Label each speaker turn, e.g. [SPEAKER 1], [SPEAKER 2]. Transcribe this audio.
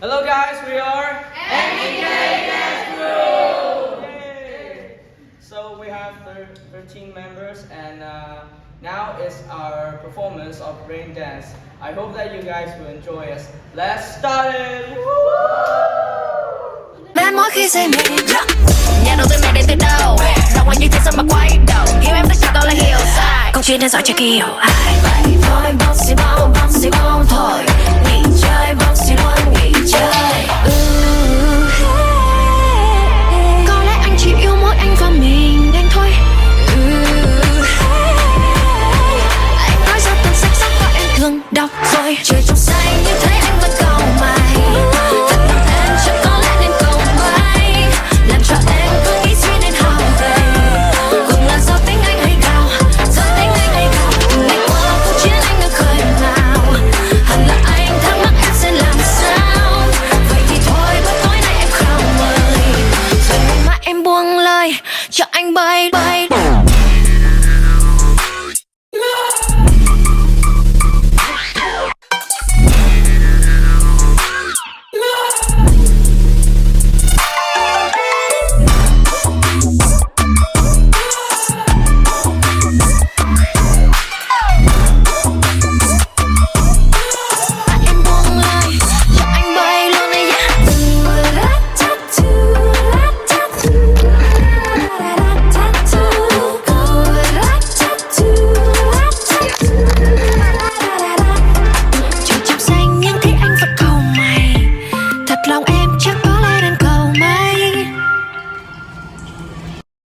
[SPEAKER 1] Hello guys, we are
[SPEAKER 2] NBKS Group!
[SPEAKER 1] Yay! So we have 13 members and now is our performance of rain dance. I hope that you guys will enjoy us. Let's start it!
[SPEAKER 3] Đến mỗi khi say mê nhà đầu tư mẹ đến từ đâu ra ngoài như thế sao mà quay đầu hiểu em tất cả đâu là hiểu sai câu chuyện đơn giản chưa kia hiểu ai vậy thôi bông xì bông thôi nghỉ chơi bông xì luôn nghỉ chơi có lẽ anh chỉ yêu mỗi anh và mình thôi anh nói ra từng sách sắc và em thường đọc rồi trời trong xanh như thế anh vẫn cầu mày thật lòng em chẳng có lẽ nên cầu may làm cho em cứ nghĩ suy nên hao về cùng là do tính anh hay cao từng ngày qua cuộc chiến anh đã khơi mào hẳn là anh thắc mắc em sẽ làm sao vậy thì thôi bữa tối nay em không mời rồi ngày mai em buông lời cho anh bay